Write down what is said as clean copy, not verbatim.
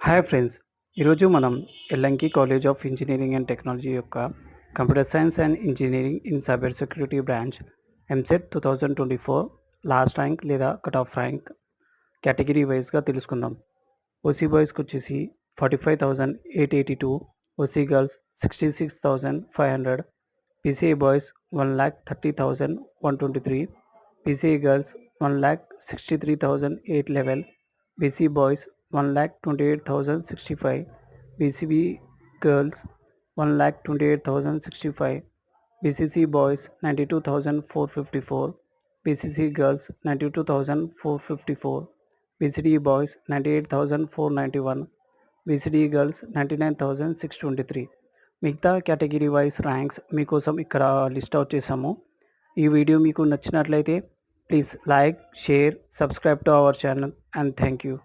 Hi friends, ఈరోజు మనం Ellenki college of engineering and technology యొక్క computer science and engineering in cyber security branch EAMCET 2024 last rank లేదా cut off rank category వైజ్గా తెలుసుకుందాం. OC బాయ్స్కి వచ్చేసి 45,882, OC girls 66,500, PCI boys 1,30,123, PCI girls 1,63,811, BC boys 1,28,065, BCB girls 1,28,065, BCC boys 92,454, BCC girls 92,454, BCD boys 98,491, BCD girls 99,623. మిగతా category wise ranks మీకోసం ఇక్కడ list out చేసాము. ఈ వీడియో మీకు నచ్చినట్లయితే please like, share, subscribe to our channel and thank you.